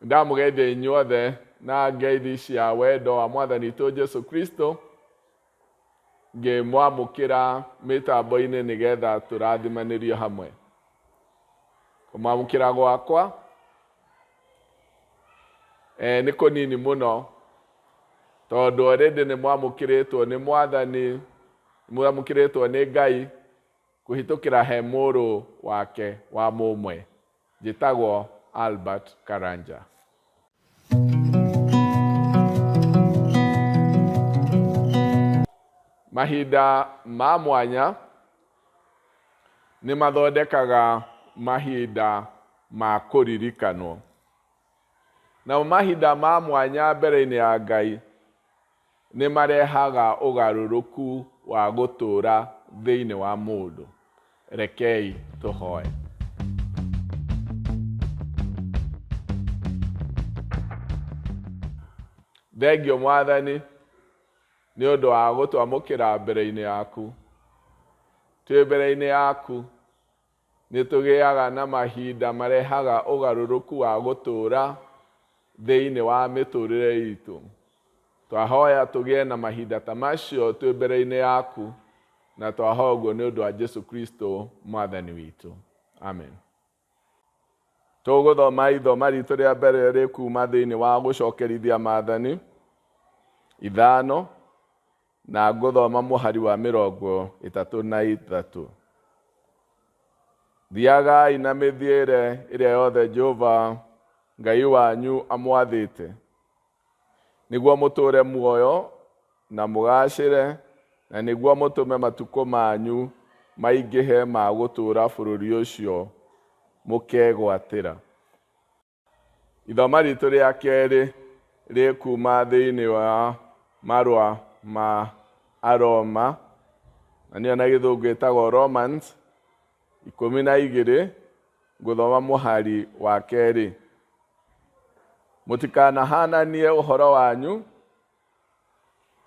ndamũgeithia inyuothe na ngeithi cia wendo wa Mwathani witũ Jesu Kristo ngĩmwamũkĩra mĩtambo-inĩ nĩgetha tũrathimanĩrio hamwe. Kũmwamũkĩra gwakwa nĩ kũnini mũno tondũ already nĩ mwamũkĩrĩtwo nĩ Mwathani, mwamũkĩrĩtwo nĩ Ngai kũhĩtũkĩra he mũrũ wake wa mũmwe njĩtagwo Albert Karanja. Mahinda ma mwanya nĩ mathondekaga mahinda ma kũririkanwo. Na mahinda ma mwanya mbere-inĩ ya Ngai nĩ marehaga ũgarũrũku wa gũtũũra thĩinĩ wa mũndũ. Rekei tũhoe. Thengio Mwathani nĩ ũndũ wa gũtwamũkĩra mbere-inĩ yaku. Twĩ mbere-inĩ yaku nĩ tũgĩaga na mahinda marehaga ũgarũrũku wa gũtũũra thĩinĩ wa mĩtũrĩre itũ. Twahoya tũgĩe na mahinda ta macio twĩ mbere-inĩ yaku na twahoya ũguo nĩ ũndũ wa Jesu Kristo Mwathani witũ. Amen. Tũgũthoma ithoma ritũ rĩa mbere rĩkuuma thĩinĩ wa gũcokerithia Maathani 5 na ngũthoma mũhari wa 33. Thiagai na mĩthiĩre ĩrĩa yothe Jehova Ngai wanyu amwathĩte, nĩguo mũtũũre muoyo na mũgacĩre, na nĩguo mũtũme matukũ manyu maingĩhe ma gũtũũra bũrũri ũcio mũkegwatĩra. Ithoma ritũ rĩa kerĩ rĩkuuma thĩinĩ wa marũa ma Aroma, na nĩyo na gĩthũngũ ĩtagwo Romans 12, ngũthoma mũhari wa 2. Mũtikanahananie ũhoro wanyu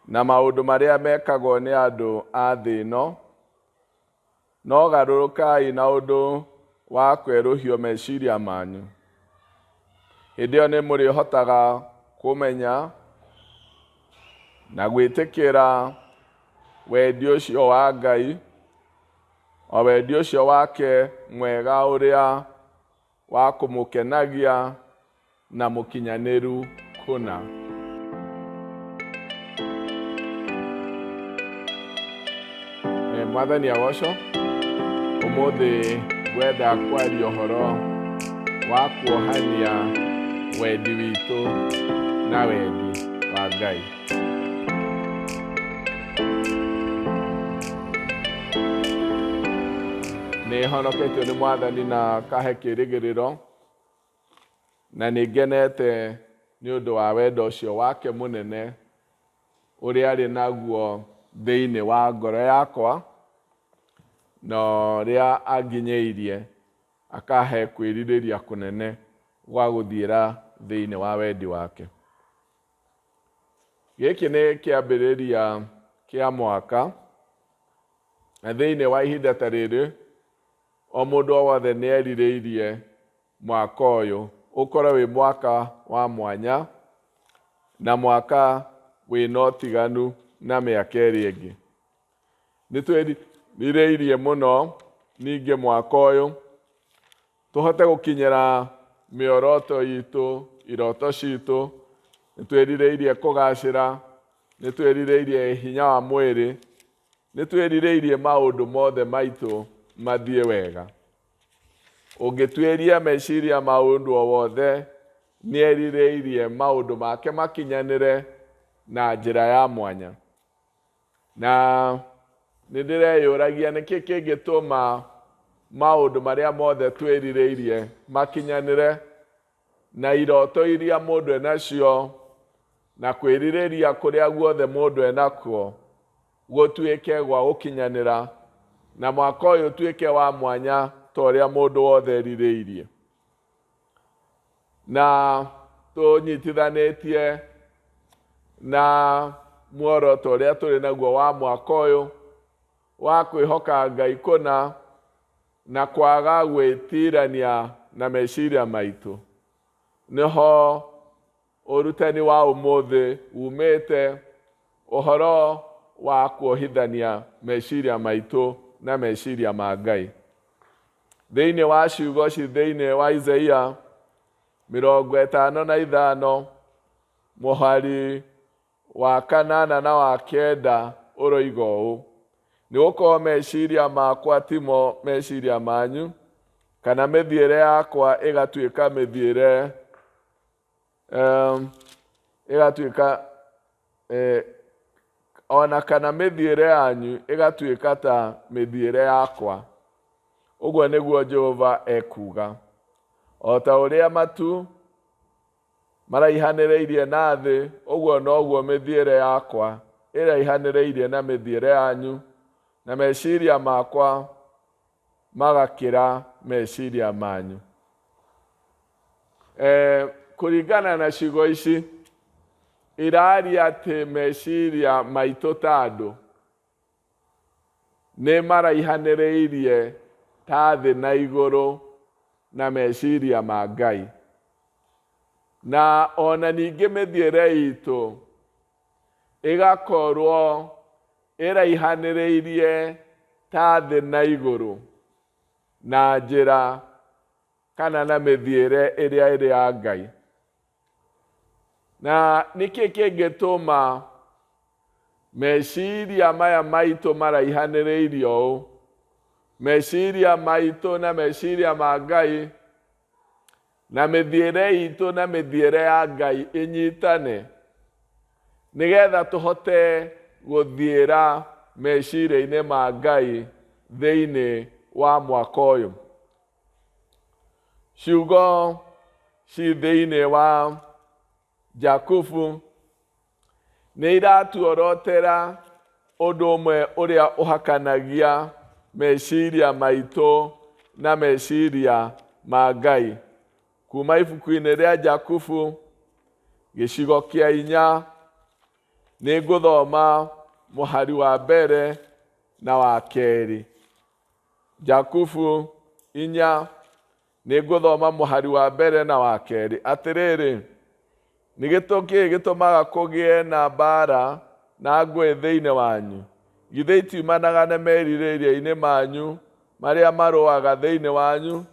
na maũndũ marĩa mekagwo nĩ andũ a thĩ ĩno, no garũrũkai na ũndũ wa kwerũhio meciria manyu. Hĩndĩ ĩyo nĩ mũrĩhotaga kũmenya na gwĩtĩkĩra wendi ũcio wa Ngai, o wendi ũcio wake mwega ũrĩa wa kũmũkenagia na mũkinyanĩru kũna. Mwathani agocwo. Ũmũthĩ ngwenda kwaria ũhoro wa kuohania wendi witũ na wendi wa Ngai. Nĩ honoketio nĩ Mwathani na kahe kĩĩrĩgĩrĩro, na nĩ ngenete nĩ ũndũ wa wendo ũcio wake mũnene ũrĩa arĩ naguo thĩinĩ wa ngoro yakwa, na ũrĩa anginyĩirie akahe kwĩrirĩria kũnene gwa gũthiĩra thĩinĩ wa wendi wake. Gĩkĩ nĩ kĩambĩrĩria kĩa mwaka, na thĩinĩ wa ihinda ta rĩrĩ o mũndũ o wothe nĩ erirĩirie mwaka ũyũ ũkorwo wĩ mwaka wa mwanya na mwaka wĩna ũtiganu na mĩaka ĩrĩa ĩngĩ. Nĩ twĩrirĩirie mũno ningĩ mwaka ũyũ tũhote gũkinyĩra mĩoroto itũ, iroto citũ. Nĩ twĩrirĩirie kũgacĩra, nĩ twĩrirĩirie hinya wa mwĩrĩ, nĩ twĩrirĩirie maũndũ mothe maitũ mathiĩ wega. Ũngĩtuĩria meciria maũndũ o wothe nĩ erirĩirie maũndũ make makinyanĩre na njĩra ya mwanya. Na nĩ ndĩreyũragia nĩkĩ kĩngĩtũma maũndũ marĩa mothe twĩrirĩirie makinyanĩre, na iroto iria mũndũ enacio na kwĩrirĩria kũrĩa guothe mũndũ enakuo gũtuĩke gwa gũkinyanĩra, na mwaka ũyũ ũtuĩke wa mwanya ta ũrĩa mũndũ wothe erirĩirie. Na tũnyitithanĩtie na muoroto ũrĩa tũrĩ naguo wa mwaka ũyũ wa kwĩhoka Ngai kũna na kwaga gwĩtirania na meciria maitũ, niho ũrutani wa ũmũthĩ umĩte, ũhoro wa kuohithania meciria maitũ na meciria ma Ngai. Thĩinĩ wa ciugo ci thĩinĩ wa Isaia 55 mũhari wa 8 na wa 9 ũroiga ũũ: nĩgũkorwo meciria makwa timo meciria manyu, kana mĩthiĩre yakwa ĩgatuĩka mĩthiĩre ona kana mĩthiĩre yanyu ĩgatuĩka ta mĩthiĩre yakwa. Ũguo nĩguo Jehova ekuga. O ta ũrĩa matu maraihanĩrĩirie na thĩ, ũguo noguo mĩthiĩre yakwa ĩraihanĩrĩirie na mĩthiĩre yanyu, na meciria makwa magakĩra meciria manyu. Kũringana na ciugo ici, iraria atĩ meciria maitũ ta andũ nĩ maraihanĩrĩirie ta thĩ na igũrũ na meciria ma Ngai. Na ona ningĩ mĩthiĩre itũ ĩgakorwo ĩraihanĩrĩirie ta thĩ na igũrũ na njĩra kana na mĩthiĩre ĩrĩa ĩrĩ ya Ngai. Na nĩkĩ kĩngĩtũma meciria maya maitũ maraihanĩrĩirie ũũ, meciria maitũ na meciria ma Ngai, na mĩthiĩre itũ na mĩthiĩre ya Ngai ĩnyitane, nĩgetha tũhote gũthiĩra meciria-inĩ ma Ngai thĩinĩ wa mwaka ũyũ? Ciugo ci thĩinĩ wa Jakubu nĩ iratuorotera ũndũ ũmwe ũrĩa ũhakanagia meciria maitũ na meciria ma Ngai. Kuma ibuku-inĩ rĩa Jakubu gĩcigo kĩa 4 nĩ ngũthoma mũhari wa mbere na wa 2. Jakubu 4 nĩ ngũthoma mũhari wa mbere na wa 2. Atĩrĩrĩ, nĩ gĩtũkĩ gĩtũmaga kũgĩe na mbara na ngũĩ thĩinĩ wanyu? Githĩ itiumanaga na merirĩria-inĩ manyu marĩa marũaga thĩinĩ wanyu?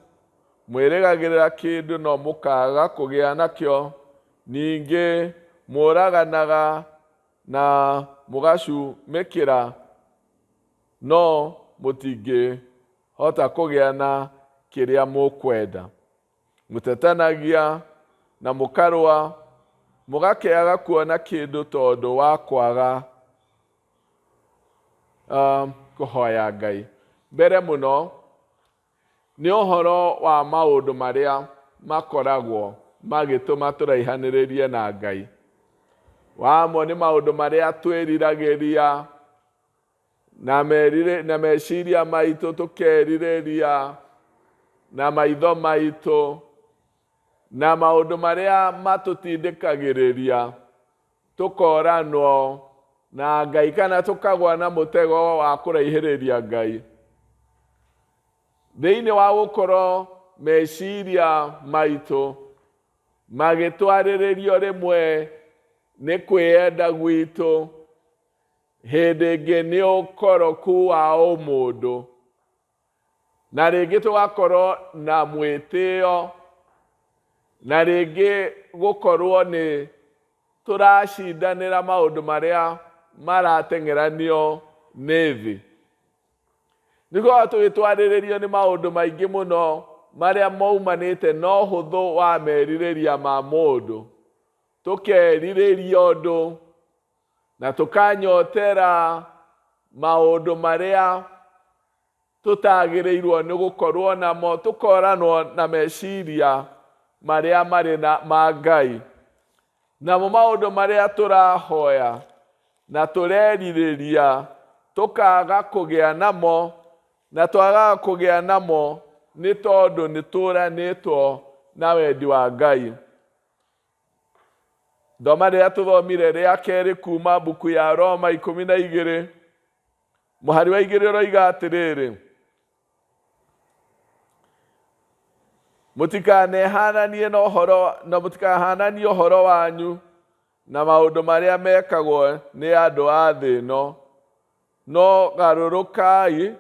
Mwĩrĩgagĩrĩra kĩndũ no mũkaga kũgĩa nakĩo, ningĩ mũraganaga na mũgacumĩkĩra, no mũtingĩhota kũgĩa na kĩrĩa mũkwenda. Mũtetanagia na mũkarũa, mũgakĩaga kuona kĩndũ tondũ wa kwaga kũhoya Ngai. Mbere mũno nĩ ũhoro wa maũndũ marĩa makoragwo magĩtũma tũraihanĩrĩrie na Ngai. Wamo nĩ maũndũ marĩa twĩriragĩria na meciria maitũ tũkerirĩria na maitho maitũ, na maũndũ marĩa matũtindĩkagĩrĩria tũkoranwo na Ngai, kana tũkagwa na mũtego wa kũraihĩrĩria Ngai. Thĩinĩ wa gũkorwo meciria maitũ magĩtwarĩrĩrio rĩmwe nĩ kwĩenda gwitũ, hĩndĩ ĩngĩ nĩ ũkoroku wa ũmũndũ, na rĩngĩ tũgakorwo na mwĩtĩo, na rĩngĩ gũkorwo nĩ tũracindanĩra maũndũ marĩa marateng'eranio nĩ thĩ. Nĩguo tũgĩtwarĩrĩrio nĩ maũndũ maingĩ mũno marĩa maumanĩte na ũhũthũ wa merirĩria ma mũndũ. Tũkerirĩria ũndũ na tũkanyotera maũndũ marĩa tũtagĩrĩirwo nĩ gũkorwo namo, tũkoranwo na meciria marĩa marĩ na ma Ngai. Namo maũndũ marĩa tũrahoya na tũrerirĩria tũkaga kũgĩa namo, na twagaga kũgĩa namo nĩ tondũ nĩ tũranĩtwo na wendi wa Ngai. Thoma rĩrĩa tũthomire rĩa 2 kuma mbuku ya Roma 12 mũhari wa 2 ũroiga atĩrĩrĩ: mũtikanehananie na ũhoro na mũtikahananie ũhoro wanyu na maũndũ marĩa mekagwo nĩ andũ a thĩ ĩno, no garũrũkai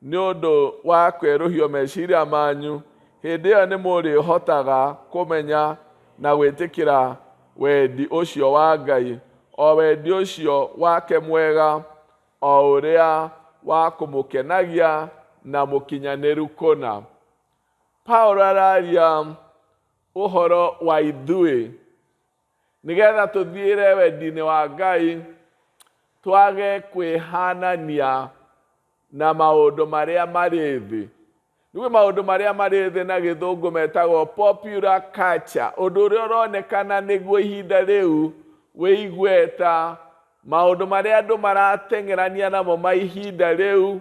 nĩ ũndũ wa kwerũhio meciria manyu. Hĩndĩ ĩyo nĩ mũrĩhotaga kũmenya na gwĩtĩkĩra wendi ũcio wa Ngai, o wendi ũcio wake mwega, o ũrĩa wa kũmũkenagia na mũkinyanĩru kũna. Paulo araria ũhoro wa ithuĩ nĩgetha tũthiĩre wendi-inĩ wa Ngai, twage kwĩhanania na maũndũ marĩa marĩ thĩ. Nĩguo maũndũ marĩa marĩ thĩ na gĩthũngũ metagwo popular culture, ũndũ ũrĩa ũronekana nĩguo ihinda rĩu wĩigweta, maũndũ marĩa andũ marateng'erania namo ma ihinda rĩu,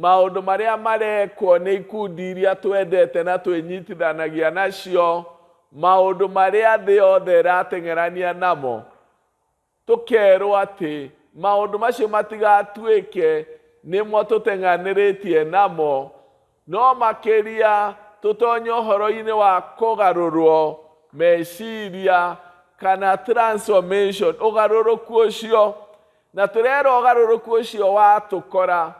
maũndũ marĩa marekwo nĩ ikundi iria twendete na twĩnyitithanagia nacio, maũndũ marĩa thĩ yothe ĩrateng'erania namo. Tũkerwo atĩ maũndũ macio matigatuĩke nĩmo tũteng'anĩrĩtie namo, no makĩria tũtonye ũhoro-inĩ wa kũgarũrwo meciria kana transformation, ũgarũrũku ũcio. Na tũrerwo ũgarũrũku ũcio watũkora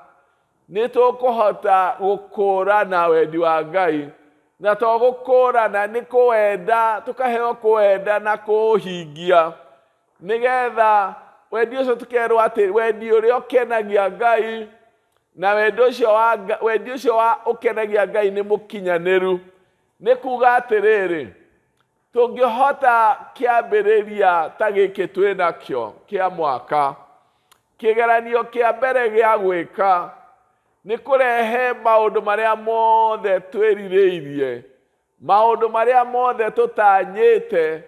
nĩ tũkũhota gũkũũrana wendi wa Ngai, na to gũkũũrana nĩ kũwenda, tũkaheo kũwenda na kũũhingia, nĩgetha wendi ũcio tũkerwo atĩ wendi ũrĩa ũkenagia Ngai na wendi ũcio wa ũkenagia Ngai nĩ mũkinyanĩru. Nĩ kuuga atĩrĩrĩ, tũngĩhota kĩambĩrĩria ta gĩkĩ twĩ nakĩo kĩa mwaka, kĩgeranio kĩa mbere gĩa gwĩka nĩ kũrehe maũndũ marĩa mothe twĩrirĩirie, maũndũ marĩa mothe tũtanyĩte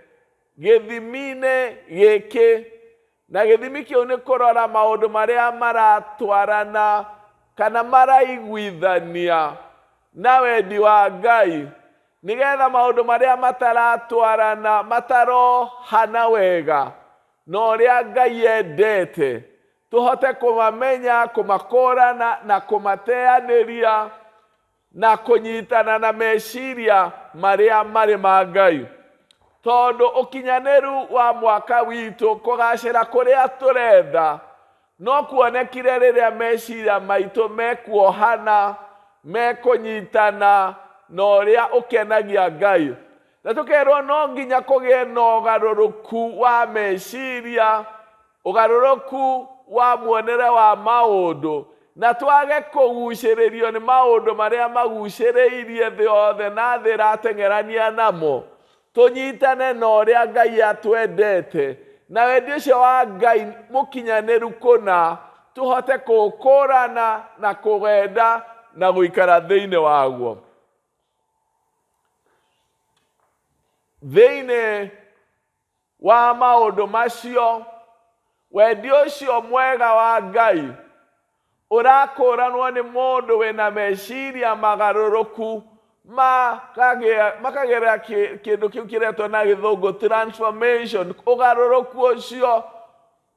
gĩthimi-inĩ gĩkĩ, na gĩthimi kĩu nĩ kũrora maũndũ marĩa maratwarana kana maraiguithania na wendi wa Ngai, nĩgetha maũndũ marĩa mataratwarana matarohana wega na ũrĩa Ngai endete, tũhote kũmamenya, kũmakũũrana na kũmateanĩria na kũnyitana na meciria marĩa marĩ ma Ngai. Tondũ ũkinyanĩru wa mwaka witũ, kũgacĩra kũrĩa tũretha, no kuonekire rĩrĩa meciria maitũ mekuohana, mekũnyitana na ũrĩa ũkenagia Ngai. Na tũkerwo no nginya kũgĩe na ũgarũrũku wa meciria, ũgarũrũku wa muonere wa maũndũ, na twage kũgucĩrĩrio nĩ maũndũ marĩa magucĩrĩirie thĩ yothe na thĩ ĩrateng'erania namo. Tũnyitane na ũrĩa Ngai atwendete, na wendi ũcio wa Ngai mũkinyanĩru kũna, tũhote kũũkũũrana na kũwenda na gũikara thĩinĩ waguo. Thĩinĩ wa maũndũ macio, wendi ũcio mwega wa Ngai ũrakũũranwo nĩ mũndũ wĩna meciria magarũrũku, makagerera kĩndũ kĩu kĩretwo na gĩthũngũ transformation. Ũgarũrũku ũcio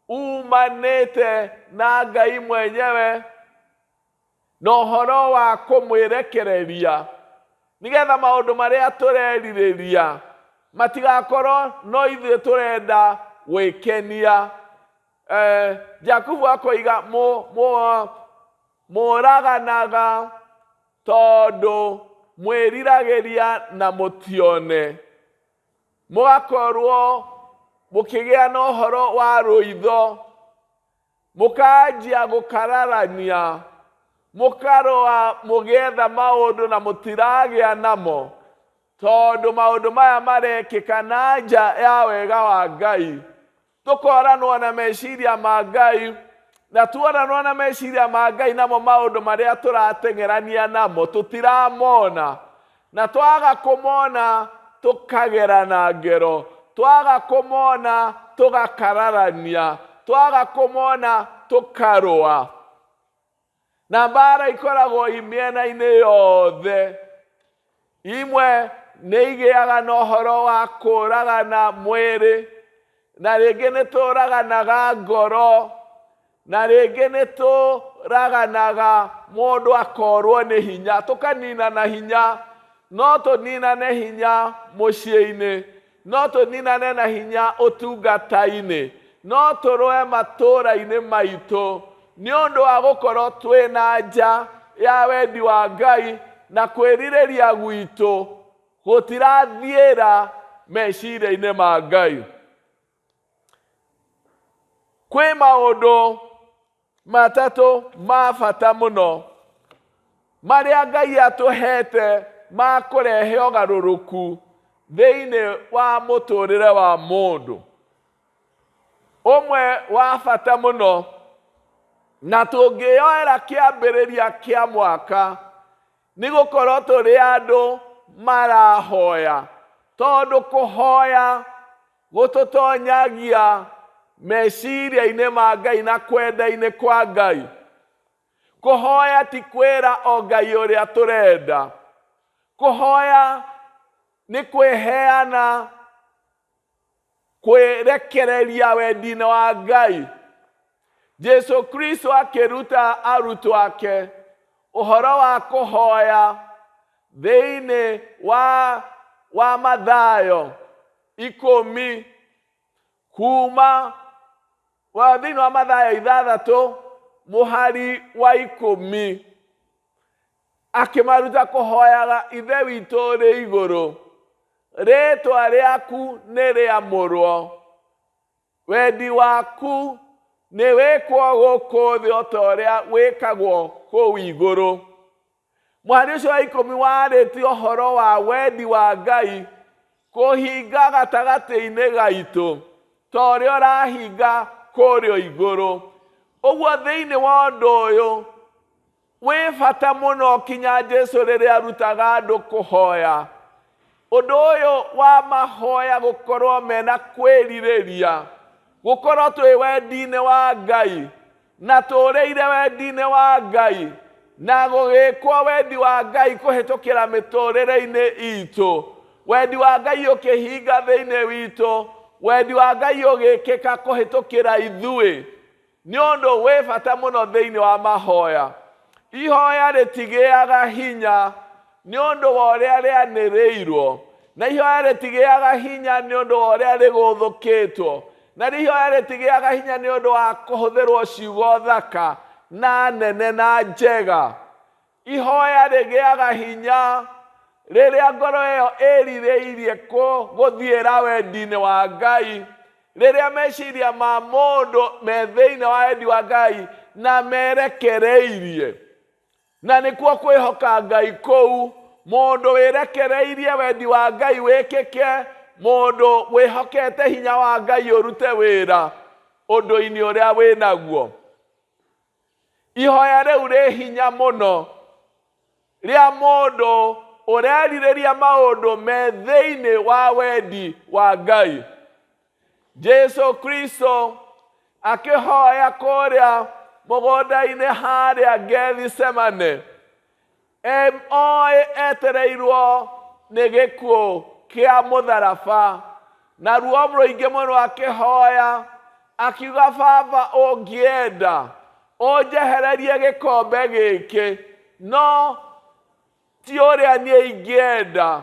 umanĩte na Ngai mwenyewe na ũhoro wa kũmwĩrekereria, nĩgetha maũndũ marĩa tũrerirĩria matigakorwo no ithuĩ tũrenda gwĩkenia. Jakubu akoiga mũraganaga tondũ mwĩriragĩria na mũtione, mũgakorwo mũkĩgĩa na ũhoro wa rũitho, mũkanjia gũkararania, mũkarũa mũgĩetha maũndũ na mũtiragĩa namo, tondũ maũndũ maya marekĩka na nja ya wega wa Ngai. Tũkoranwo na meciria ma Ngai, na tuoranwo na meciria ma Ngai namo maũndũ marĩa tũrateng'erania namo tũtiramona, na twaga kũmona tũkagera na ngero, twaga kũmona tũgakararania, twaga kũmona tũkarũa. Na mbara ikoragwo imĩena-inĩ yothe. Imwe nĩ igĩaga na ũhoro wa kũũragana mwĩrĩ, na rĩngĩ nĩ tũraganaga ngoro, na rĩngĩ nĩ tũraganaga mũndũ akorwo nĩ hinya, tũkanina na hinya, no tũninane hinya mũciĩ-inĩ, no tũninane na hinya ũtungata-inĩ, no tũrũe matũũra-inĩ maitũ nĩ ũndũ wa gũkorwo twĩna nja ya wendi wa Ngai, na kwĩrirĩria gwitũ gũtirathiĩra meciria-inĩ ma Ngai. Kwĩ maũndũ matatũ ma bata mũno marĩa Ngai atũhete ma kũrehe ũgarũrũku thĩinĩ wa mũtũũrĩre wa mũndũ. Ũmwe wa bata mũno, na tũngĩoera kĩambĩrĩria kĩa mwaka, nĩ gũkorwo tũrĩ andũ marahoya, tondũ kũhoya gũtũtonyagia meciria-inĩ ma Ngai na kwenda-inĩ kwa Ngai. Kũhoya ti kwĩra o Ngai ũrĩa tũrenda. Kũhoya nĩ kwĩheana, kwĩrekereria wendi-inĩ wa Ngai. Jesu Kristo akĩruta arutwo ake ũhoro wa kũhoya thĩinĩ wa Mathayo 10, kuma thĩinĩ wa Mathayo 6 mũhari wa 10, akĩmaruta kũhoyaga Ithe witũ ũrĩ igũrũ, rĩĩtwa rĩaku nĩ rĩamũrwo, wendi waku nĩ wĩkwo gũkũ thĩ o ta ũrĩa wĩkagwo kũu igũrũ. Mũhari ũcio wa 10 warĩtie ũhoro wa wendi wa Ngai kũhinga gatagatĩ-inĩ gaitũ ta ũrĩa ũrahinga kũrĩa igũrũ. Ũguo thĩinĩ wa ũndũ ũyũ wĩ bata mũno kinya Jesu rĩrĩa arutaga andũ kũhoya. Ũndũ ũyũ wa mahoya gũkorwo mena kwĩrirĩria, gũkorwo twĩ wendi-inĩ wa Ngai na tũũrĩire wendi-inĩ wa Ngai, na gũgĩkwo wendi wa Ngai kũhĩtũkĩra mĩtũũrĩre-inĩ itũ, wendi wa Ngai ũkĩhinga thĩinĩ witũ, wendi wa Ngai ũgĩkĩka kũhĩtũkĩra ithuĩ, nĩ ũndũ wĩ bata mũno thĩinĩ wa mahoya. Ihoya rĩtigĩaga hinya nĩ ũndũ wa ũrĩa rĩanĩrĩirwo, na ihoya rĩtigĩaga hinya nĩ ũndũ wa ũrĩa rĩgũthũkĩtwo, na ihoya rĩtigĩaga hinya nĩ ũndũ wa kũhũthĩrwo ciugo thaka na nene na njega. Ihoya rĩgĩaga hinya rĩrĩa ngoro ĩyo ĩrirĩirie gũthiĩra wendi-inĩ wa Ngai, rĩrĩa meciria ma mũndũ me thĩinĩ wa wendi wa Ngai na merekereirie. Na nĩkuo kwĩhoka Ngai kũu, mũndũ wĩrekereirie wendi wa Ngai wĩkĩke, mũndũ wĩhokete hinya wa Ngai ũrute wĩra ũndũ-inĩ ũrĩa wĩnaguo. Ihoya rĩu rĩ hinya mũno rĩa mũndũ ũrerirĩria maũndũ me thĩinĩ wa wendi wa Ngai. Jesu Kristo akĩhoya kũrĩa mũgũnda-inĩ harĩa Gethisemane, etereirwo nĩ gĩkuũ kĩa mũtharaba, na ruo rũingĩ mũno akĩhoya akiuga, Baba ũngĩenda ũnjehererie gĩkombe gĩkĩ, no ti ũrĩa niĩ ingĩenda,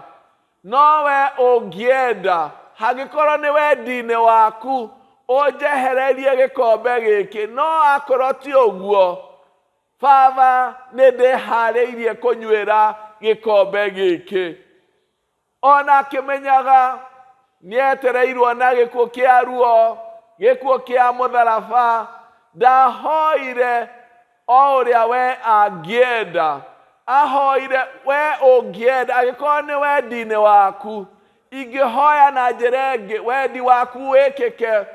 no we ũngĩenda, hangĩkorwo nĩ wendi-inĩ waku ũnjehererie gĩkombe gĩkĩ, no akorwo ti ũguo, Baba nĩ ndĩharĩirie kũnyuĩra gĩkombe gĩkĩ. Ona akĩmenyaga nĩetereirwo na gĩkuũ kĩa ruo, gĩkuũ kĩa mũtharaba, ndahoire o ũrĩa we angĩenda, ahoire we ũngĩenda, angĩkorwo nĩ wendi-inĩ waku, ingĩhoya na njĩra ĩngĩ wendi waku wĩkĩke.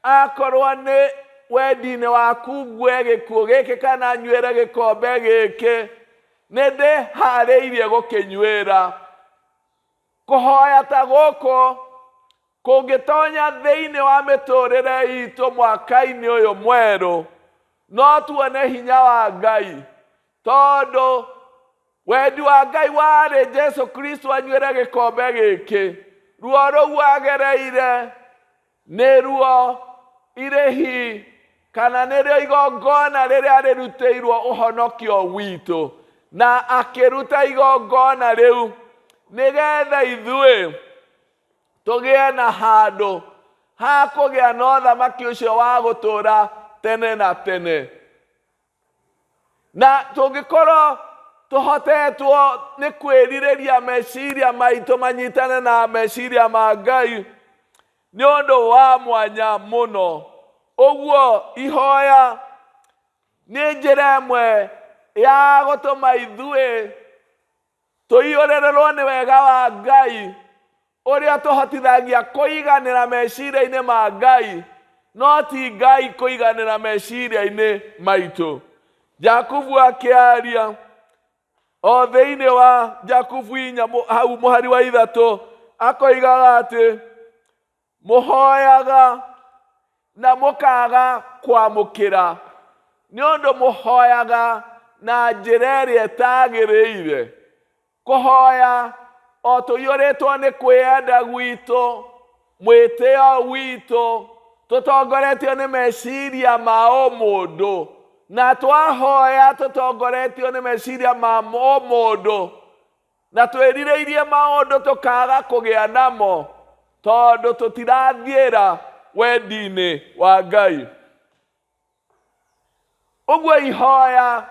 Akorwo nĩ wendi-inĩ waku ngue gĩkuũ gĩkĩ kana nyuĩre gĩkombe gĩkĩ, nĩ ndĩharĩirie gũkĩnyuĩra. Kũhoya ta gũkũ kũngĩtonya thĩinĩ wa mĩtũũrĩre itũ mwaka-inĩ ũyũ mwerũ, no tuone hinya wa Ngai, tondũ wendi wa Ngai warĩ Jesu Kristo anyuĩre gĩkombe gĩkĩ. Ruo rũu agereire nĩ ruo irĩhi, kana nĩrĩo igongona rĩrĩa rĩrutĩirwo ũhonokio witũ, na akĩruta igongona rĩu nigetha ithuĩ tũgĩe na handũ ha kũgĩa na ũthamaki ũcio wa gũtũũra tene na tene. Na tũngĩkorwo tũhotetwo nĩ kwĩrirĩria meciria maitũ manyitane na meciria ma Ngai, nĩ ũndũ wa mwanya mũno. Ũguo ihoya nĩ njĩra ĩmwe ya gũtũma ithuĩ tũiyũrĩrĩrwo nĩ wega wa Ngai ũrĩa tũhotithagia kũiganĩra meciria-inĩ ma Ngai, no ti Ngai kũiganĩra meciria-inĩ maitũ. Jakubu akĩaria o thĩinĩ wa Jakubu 4 hau mũhari wa 3 akoigaga atĩ mũhoyaga na mũkaga kwamũkĩra nĩ ũndũ mũhoyaga na njĩra ĩrĩa ĩtagĩrĩire. Kũhoya o tũiyũrĩtwo nĩ kwĩenda gwitũ, mwĩtĩo witũ, tũtongoretio nĩ meciria ma mũndũ, na twahoya tũtongoretio nĩ meciria ma mũndũ, na twĩrirĩirie maũndũ tũkaga kũgĩa namo tondũ tũtirathiĩra wendi-inĩ wa Ngai. Ũguo ihoya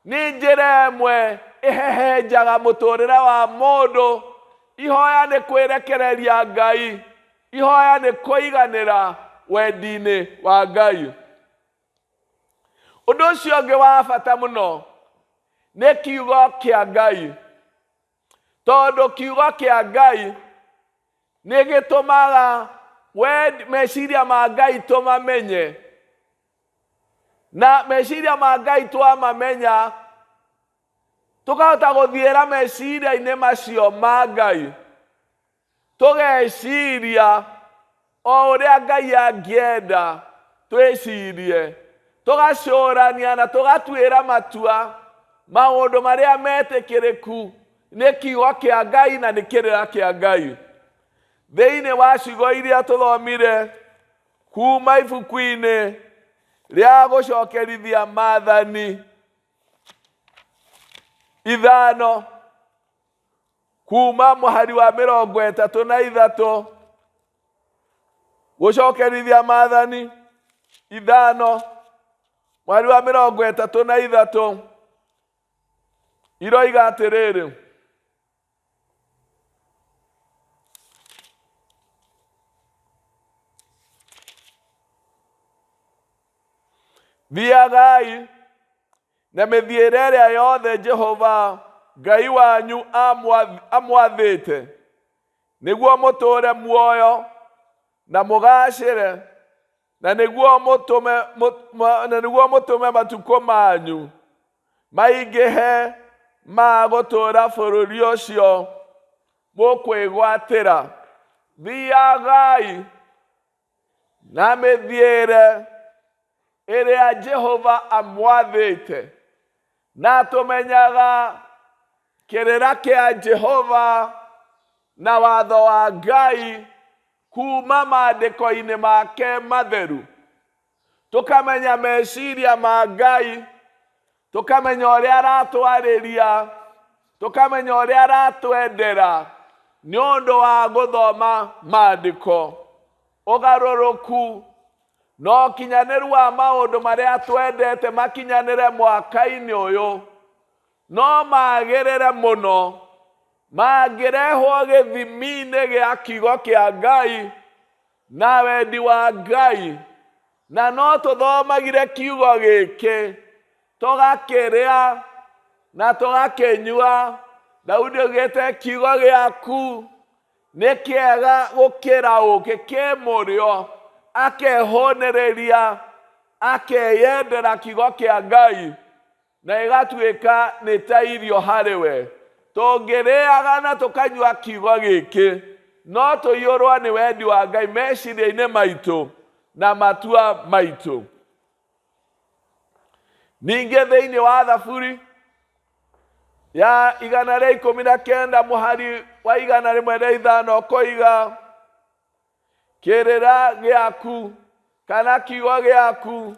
nĩ njĩra ĩmwe ĩhehenjaga mũtũũrĩre wa mũndũ. Ihoya nĩ kwĩrekereria Ngai, ihoya nĩ kũiganĩra wendi-inĩ wa Ngai. Ũndũ ũcio ũngĩ wa bata mũno nĩ kiugo kĩa Ngai, tondũ kiugo kĩa Ngai nĩ gĩtũmaga meciria ma Ngai tũmamenye, na meciria ma Ngai twamamenya tũkahota gũthiĩra meciria-inĩ macio ma Ngai, tũgeciria o ũrĩa Ngai angĩenda twĩcirie, tũgacũrania na tũgatuĩra matua maũndũ marĩa metĩkĩrĩku nĩ kiugo kĩa Ngai na nĩ kĩrĩra kĩa Ngai. Thĩinĩ wa ciugo iria tũthomire kuma ibuku-inĩ rĩa gũcokerithia Maathani 5 kuma mũhari wa 33, gũcokerithia Maathani 5 mũhari wa 33, iroiga atĩrĩrĩ: thiagai na mĩthiĩre ĩrĩa yothe Jehova Ngai wanyu amwathĩte, nĩguo mũtũũre muoyo na mũgacĩre, na nĩguo mũtũme matukũ manyu maingĩhe ma gũtũũra bũrũri ũcio mũkwĩgwatĩra. Thiagai na mĩthiĩre ĩrĩa Jehova amwathĩte, na tũmenyaga kĩrĩra kĩa Jehova na watho wa Ngai kuma maandĩko-inĩ make matheru. Tũkamenya meciria ma Ngai, tũkamenya ũrĩa aratwarĩria, tũkamenya ũrĩa aratwendera nĩ ũndũ wa gũthoma maandĩko. Ũgarũrũku na ũkinyanĩru wa maũndũ marĩa twendete makinyanĩre mwaka-inĩ ũyũ no magĩrĩre mũno mangĩrehwo gĩthimi-inĩ gĩa kiugo kĩa Ngai na wendi wa Ngai. Na no tũthomagire kiugo gĩkĩ tũgakĩrĩa na tũgakĩnyua. Daudi oigĩte kiugo gĩaku nĩ kĩega gũkĩra ũũkĩ kĩ mũrĩo, akehũnĩrĩria akeyendera kiugo kĩa Ngai na ĩgatuĩka nĩ ta irio harĩ we. Tũngĩrĩaga na tũkanyua kiugo gĩkĩ no tũiyũrwo nĩ wendi wa Ngai meciria-inĩ maitũ na matua maitũ. Ningĩ thĩinĩ wa Thaburi ya 119 mũhari wa 105 koiga kĩrĩra gĩaku kana kiugo gĩaku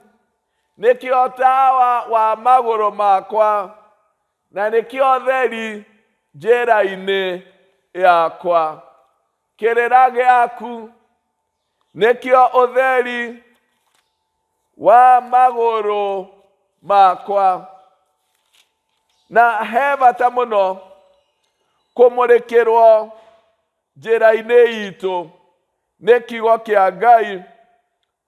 nĩkĩo tawa wa magũrũ makwa na nĩkĩo theri njĩra-inĩ yakwa. Kĩrĩra gĩaku nĩkĩo ũtheri wa magũrũ makwa. Na he bata mũno kũmũrĩkĩrwo njĩra-inĩ itũ nĩ kiugo kĩa Ngai.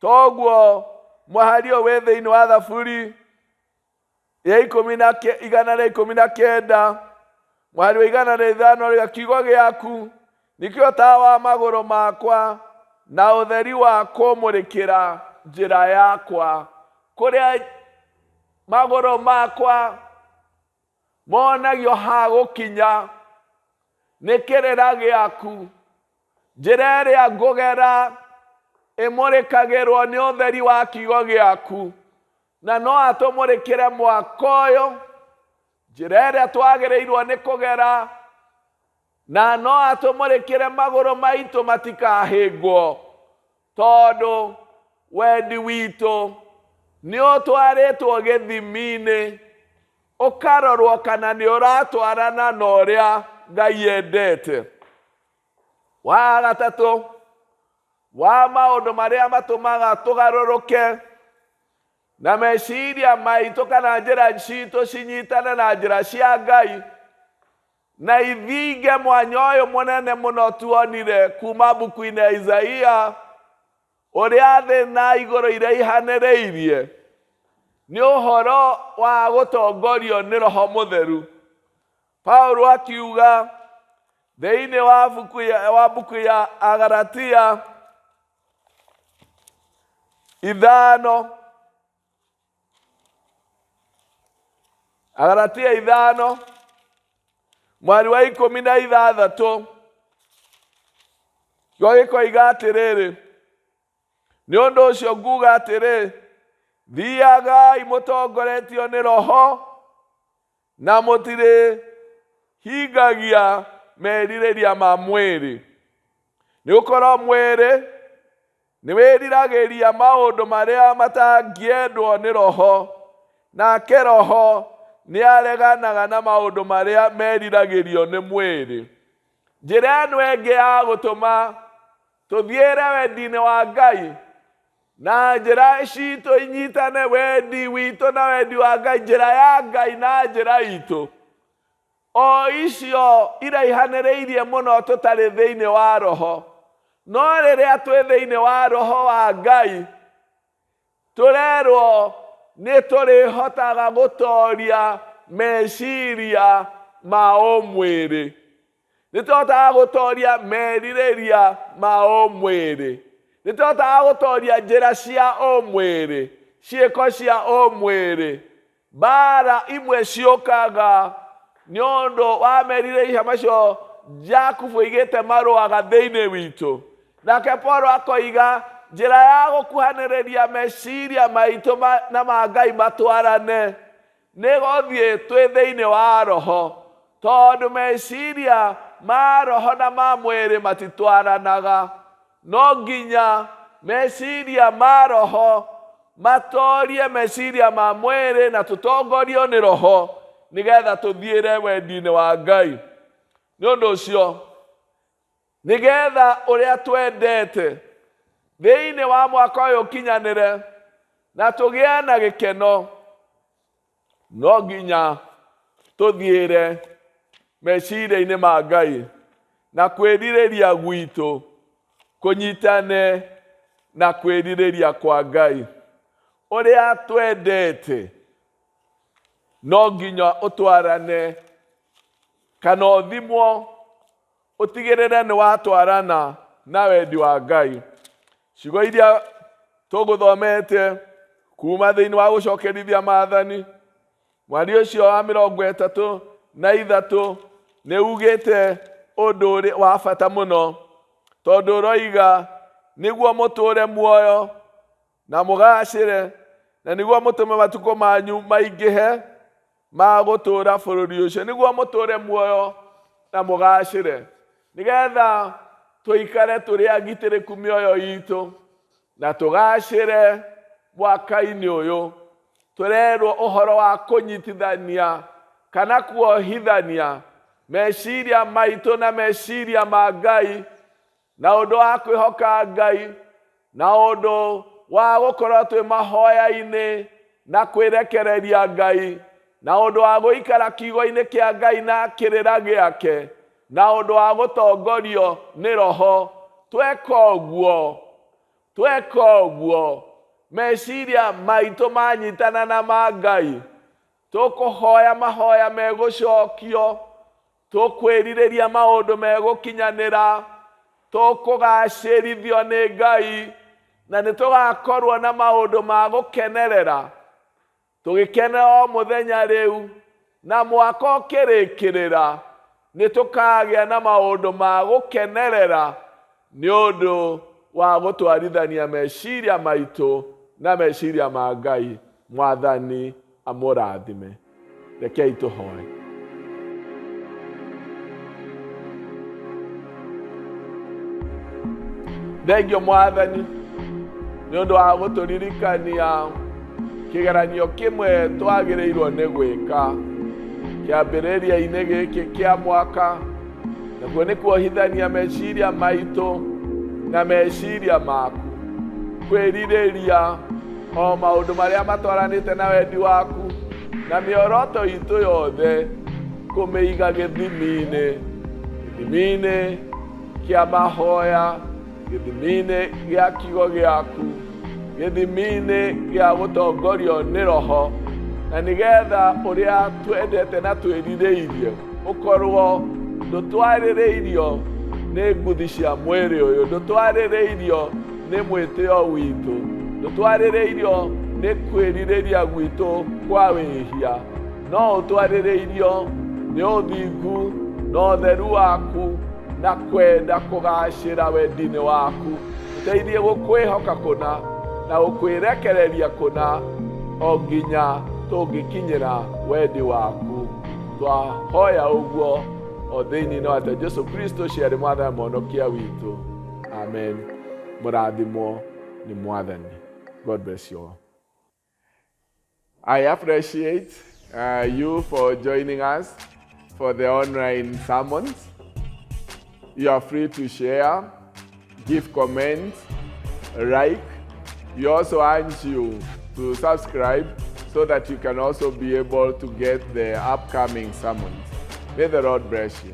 Toguo mũhari ũyũ wĩ thĩinĩ wa Thaburi ya 119, mũhari wa 105, kiugo gĩaku nĩkĩo tawa wa magũrũ makwa na ũtheri wa kũmũrĩkĩra njĩra yakwa. Kũrĩa magũrũ makwa monagio ha gũkinya nĩ kĩrĩra gĩaku. Njĩra ĩrĩa ngũgera ĩmũrĩkagĩrwo nĩ ũtheri wa kiugo gĩaku, na no atũmũrĩkĩre mwaka ũyũ. Njĩra ĩrĩa twagĩrĩirwo nĩ kũgera, na no atũmũrĩkĩre magũrũ maitũ matikahĩngwo, tondũ wendi witũ nĩ ũtwarĩtwo gĩthimi-inĩ, ũkarorwo kana nĩ ũratwarana na ũrĩa Ngai endete. Wa gatatũ wa maũndũ marĩa matũmaga tũgarũrũke na meciria maitũ kana njĩra citũ cinyitane na njĩra cia Ngai, na ithinge mwanya ũyũ mũnene mũno tuonire kuma mbuku-inĩ ya Isaia, ũrĩa thĩ na igũrũ iraihanĩrĩirie, nĩ ũhoro wa gũtongorio nĩ Roho Mũtheru. Paulo akiuga thĩinĩ wa mbuku ya Agalatia 5, Agalatia 5 mweri wa 16, gĩkoiga atĩrĩrĩ: nĩ ũndũ ũcio nguga atĩrĩ, thiagai mũtongoretio nĩ Roho, na mũtirĩ hingagia merirĩria ma mwĩrĩ. Nĩ gũkorwo mwĩrĩ nĩ wĩriragĩria maũndũ marĩa matangĩendwo nĩ Roho, nake Roho nĩ areganaga na maũndũ marĩa meriragĩrio nĩ mwĩrĩ. Njĩra ĩno ĩngĩ ya gũtũma tũthiĩre wendi-inĩ wa Ngai, na njĩra citũ inyitane wendi witũ na wendi wa Ngai, njĩra ya Ngai na njĩra itũ, o icio iraihanĩrĩirie mũno tũtarĩ thĩinĩ wa Roho. No rĩrĩa twĩ thĩinĩ wa Roho wa Ngai, tũrerwo nĩ tũrĩhotaga gũtoria meciria ma ũmwĩrĩ, nĩ tũhotaga gũtoria merirĩria ma ũmwĩrĩ, nĩ tũhotaga gũtoria njĩra cia ũmwĩrĩ, ciĩko cia ũmwĩrĩ. Mbara imwe ciũkaga nĩ ũndũ wa merirĩria macio Jakubu oigĩte marũaga thĩinĩ witũ. Nake Paulo akoiga njĩra ya gũkuhanĩrĩria meciria maitũ na ma Ngai matwarane nĩ gũthiĩ twĩ thĩinĩ wa Roho, tondũ meciria ma Roho na ma mwĩrĩ matitwaranaga. No nginya meciria ma Roho matorie meciria ma mwĩrĩ na tũtongorio nĩ Roho, nĩgetha tũthiĩre wendi-inĩ wa Ngai. Nĩ ũndũ ũcio, nĩgetha ũrĩa twendete thĩinĩ wa mwaka ũyũ ũkinyanĩre na tũgĩe na gĩkeno, no nginya tũthiĩre meciria-inĩ ma Ngai, na kwĩrirĩria gwitũ kũnyitane na kwĩrirĩria kwa Ngai. Ũrĩa twendete no nginya ũtwarane, kana ũthimwo ũtigĩrĩre nĩ watwarana na wendi wa Ngai. Ciugo iria tũgũthomete kuma thĩinĩ wa gũcokerithia Maathani, mweri ũcio wa 33 nĩ ugĩte ũndũ ũrĩ wa bata mũno, tondũ ũroiga nĩguo mũtũũre muoyo na mũgacĩre, na nĩguo mũtũme matukũ manyu maingĩhe ma gũtũũra bũrũri ũcio. Nĩguo mũtũũre muoyo na mũgacĩre, nĩgetha tũikare tũrĩ agitĩrĩku mĩoyo itũ na tũgacĩre mwaka-inĩ ũyũ. Tũrerwo ũhoro wa kũnyitithania kana kuohithania meciria maitũ na meciria ma Ngai, na ũndũ wa kwĩhoka Ngai, na ũndũ wa gũkorwo twĩ mahoya-inĩ na kwĩrekereria Ngai, na ũndũ wa gũikara kiugo-inĩ kĩa Ngai na kĩrĩra gĩake, na ũndũ wa gũtongorio nĩ Roho. Tweka ũguo meciria maitũ manyitana na ma Ngai, tũkũhoya mahoya megũcokio, tũkwĩrirĩria maũndũ megũkinyanĩra, tũkũgacĩrithio nĩ Ngai, na nĩtũgakorwo na maũndũ ma gũkenerera, tũgĩkenera o mũthenya rĩu, na mwaka ũkĩrĩkĩrĩra nĩtũkagĩa na maũndũ ma gũkenerera nĩ ũndũ wa gũtwarithania meciria maitũ na meciria ma Ngai. Mwathani amũrathime. Rekei tũhoe. Thengio Mwathani nĩ ũndũ wa gũtũririkania kĩgeranio kĩmwe twagĩrĩirwo nĩ gwĩka kĩambĩrĩria-inĩ gĩkĩ kĩa mwaka, nakuo nĩ kuohithania meciria maitũ na meciria maku, kwĩrirĩria o maũndũ marĩa matwaranĩte na wendi waku, na mĩoroto itũ yothe kũmĩiga gĩthimi-inĩ kĩa mahoya, gĩthimi-inĩ gĩa kiugo gĩaku, gĩthimi-inĩ gĩa gũtongorio nĩ Roho, na nĩgetha ũrĩa twendete na twĩrirĩirie ũkorwo ndũtwarĩrĩirio nĩ nguthi cia mwĩrĩ ũyũ, ndũtwarĩrĩirio nĩ mwĩtĩo witũ, ndũtwarĩrĩirio nĩ kwĩrirĩria gwitũ kwa wĩhia, no ũtwarĩrĩirio nĩ ũthingu na ũtheru waku na kwenda kũgacĩra wendi-inĩ waku. Ũteithie gũkwĩhoka kũna na gũkwĩrekereria kũna o nginya tũngĩkinyĩra wendi waku. Twahoya ũguo o thĩinĩ wa Jesũ Kristo ciarĩ Mwathani Mũhonokia witũ. Amen. Mũrathimwo nĩ Mwathani. God bless you all. I appreciate you for joining us for the online sermons. You are free to share, give comments, like. We also urge you to subscribe so that you can also be able to get the upcoming sermons. May the Lord bless you.